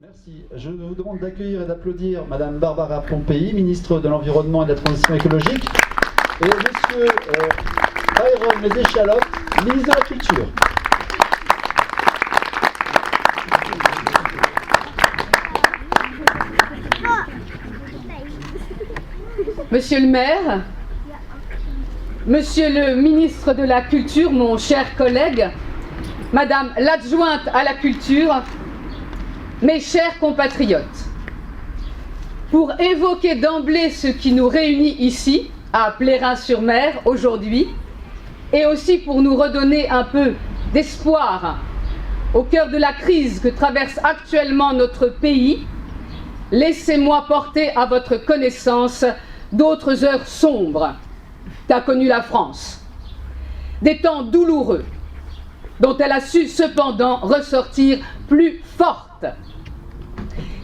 Merci. Je vous demande d'accueillir et d'applaudir Madame Barbara Pompei, ministre de l'Environnement et de la Transition écologique, et Monsieur Byron Mézéchaloff, ministre de la Culture. Monsieur le maire, Monsieur le ministre de la Culture, mon cher collègue, Madame l'adjointe à la culture, mes chers compatriotes, pour évoquer d'emblée ce qui nous réunit ici, à Plérin-sur-Mer, aujourd'hui, et aussi pour nous redonner un peu d'espoir au cœur de la crise que traverse actuellement notre pays, laissez-moi porter à votre connaissance d'autres heures sombres qu'a connues la France, des temps douloureux dont elle a su cependant ressortir plus forte.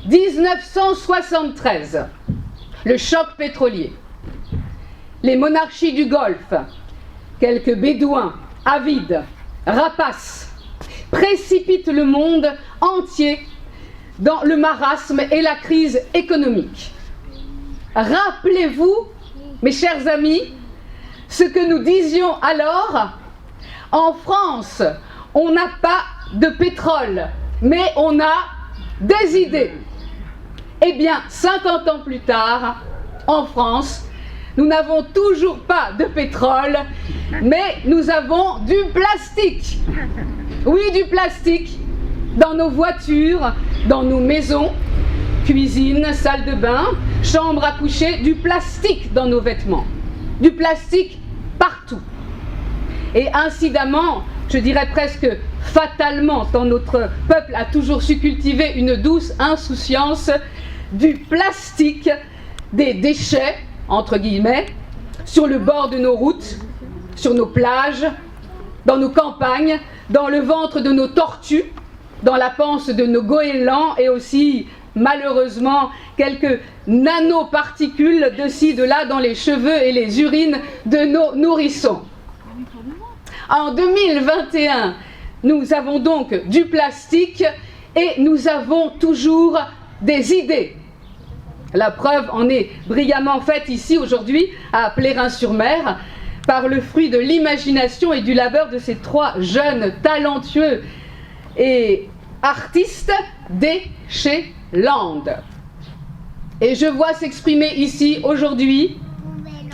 1973, le choc pétrolier, les monarchies du Golfe, quelques bédouins avides, rapaces, précipitent le monde entier dans le marasme et la crise économique. Rappelez-vous, mes chers amis, ce que nous disions alors. En France, on n'a pas de pétrole, mais on a des idées. Eh bien, 50 ans plus tard, en France, nous n'avons toujours pas de pétrole, mais nous avons du plastique. Oui, du plastique dans nos voitures, dans nos maisons, cuisine, salle de bain, chambre à coucher, du plastique dans nos vêtements, du plastique partout. Et incidemment, je dirais presque fatalement, tant notre peuple a toujours su cultiver une douce insouciance du plastique, des déchets, entre guillemets, sur le bord de nos routes, sur nos plages, dans nos campagnes, dans le ventre de nos tortues, dans la panse de nos goélands et aussi, malheureusement, quelques nanoparticules de ci, de là, dans les cheveux et les urines de nos nourrissons. En 2021, nous avons donc du plastique et nous avons toujours des idées. La preuve en est brillamment faite ici aujourd'hui à Plérin-sur-Mer par le fruit de l'imagination et du labeur de ces trois jeunes talentueux et artistes d'Écheland. Et je vois s'exprimer ici aujourd'hui,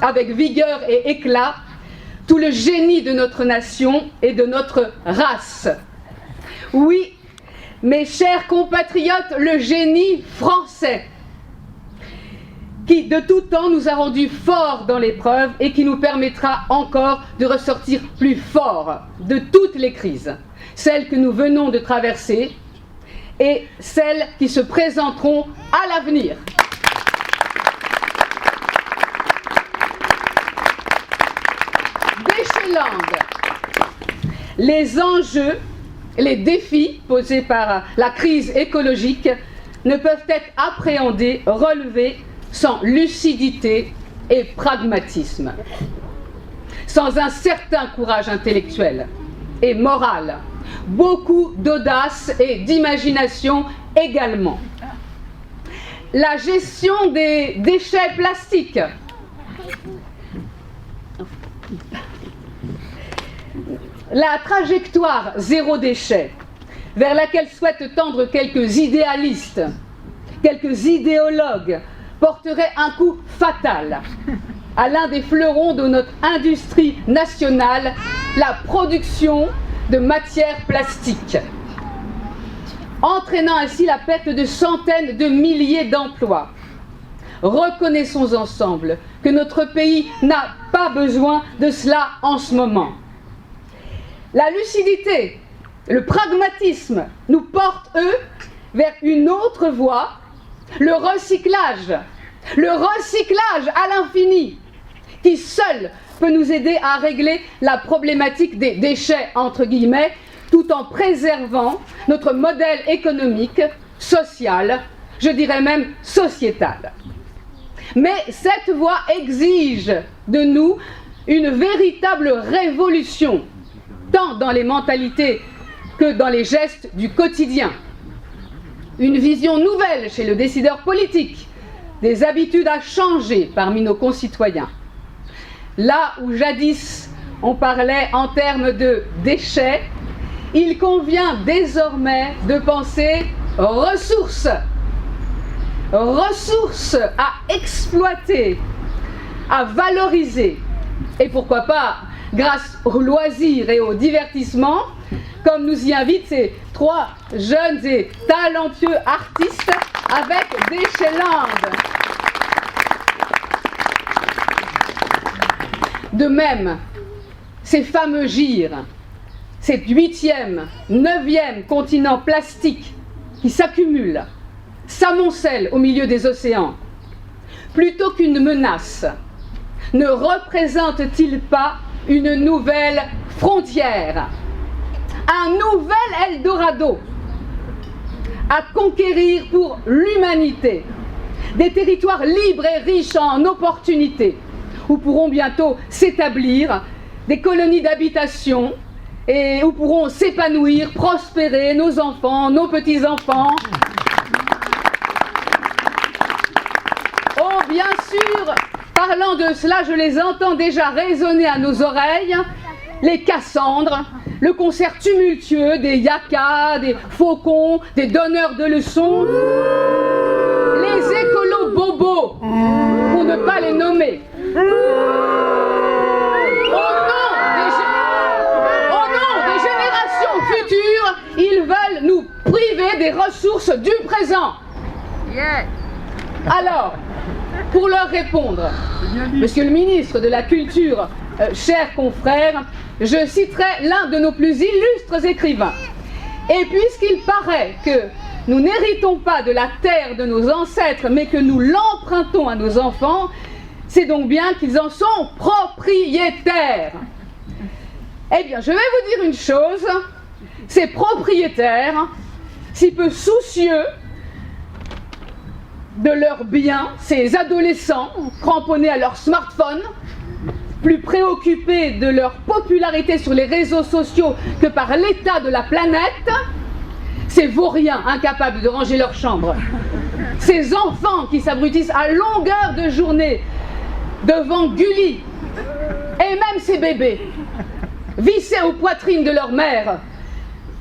avec vigueur et éclat, tout le génie de notre nation et de notre race. Oui, mes chers compatriotes, le génie français, qui de tout temps nous a rendus forts dans l'épreuve et qui nous permettra encore de ressortir plus forts de toutes les crises, celles que nous venons de traverser et celles qui se présenteront à l'avenir. Les enjeux, les défis posés par la crise écologique ne peuvent être appréhendés, relevés sans lucidité et pragmatisme, sans un certain courage intellectuel et moral, beaucoup d'audace et d'imagination également. La gestion des déchets plastiques, la trajectoire zéro déchet vers laquelle souhaitent tendre quelques idéalistes, quelques idéologues, porterait un coup fatal à l'un des fleurons de notre industrie nationale, la production de matières plastiques, entraînant ainsi la perte de centaines de milliers d'emplois. Reconnaissons ensemble que notre pays n'a pas besoin de cela en ce moment. La lucidité, le pragmatisme nous portent, eux, vers une autre voie, le recyclage à l'infini, qui seul peut nous aider à régler la problématique des déchets, entre guillemets, tout en préservant notre modèle économique, social, je dirais même sociétal. Mais cette voie exige de nous une véritable révolution, tant dans les mentalités que dans les gestes du quotidien. une vision nouvelle chez le décideur politique, des habitudes à changer parmi nos concitoyens. Là où jadis on parlait en termes de déchets, il convient désormais de penser ressources. Ressources à exploiter, à valoriser. Et pourquoi pas, grâce aux loisirs et au divertissement, comme nous y invitent ces 3 jeunes et talentueux artistes avec Déchéland. De même, ces fameux gyres, ces 8e, 9e continents plastiques qui s'accumulent, s'amoncellent au milieu des océans, plutôt qu'une menace, ne représente-t-il pas une nouvelle frontière, un nouvel Eldorado à conquérir pour l'humanité, des territoires libres et riches en opportunités, où pourront bientôt s'établir des colonies d'habitation et où pourront s'épanouir, prospérer nos enfants, nos petits-enfants. Oh, bien sûr, parlant de cela, je les entends déjà résonner à nos oreilles, les Cassandres, le concert tumultueux des yakas, des faucons, des donneurs de leçons, les écolos bobos, pour ne pas les nommer. Au nom des générations futures, ils veulent nous priver des ressources du présent. Alors, pour leur répondre, Monsieur le ministre de la Culture, chers confrères, je citerai l'un de nos plus illustres écrivains. Et puisqu'il paraît que nous n'héritons pas de la terre de nos ancêtres, mais que nous l'empruntons à nos enfants, c'est donc bien qu'ils en sont propriétaires. Eh bien, je vais vous dire une chose, ces propriétaires, si peu soucieux de leurs biens, ces adolescents cramponnés à leur smartphone, plus préoccupés de leur popularité sur les réseaux sociaux que par l'état de la planète, ces vauriens incapables de ranger leur chambre, ces enfants qui s'abrutissent à longueur de journée devant Gulli, et même ces bébés, vissés aux poitrines de leur mère,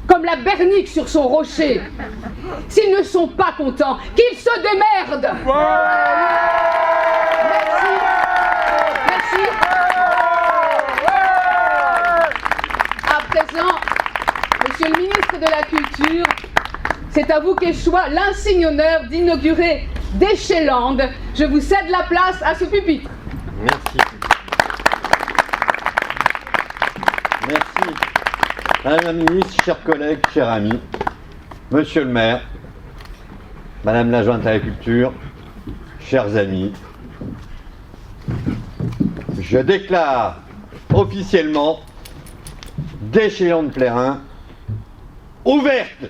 comme la bernique sur son rocher, s'ils ne sont pas contents, qu'ils se démerdent. Merci. Merci. À présent, Monsieur le ministre de la Culture, c'est à vous qu'échoit l'insigne honneur d'inaugurer Déchéland. Je vous cède la place à ce pupitre. Merci. Merci. Madame la ministre, chers collègues, chers amis, Monsieur le maire, Madame l'adjointe à la culture, chers amis, je déclare officiellement Déchéland de Plérin ouverte.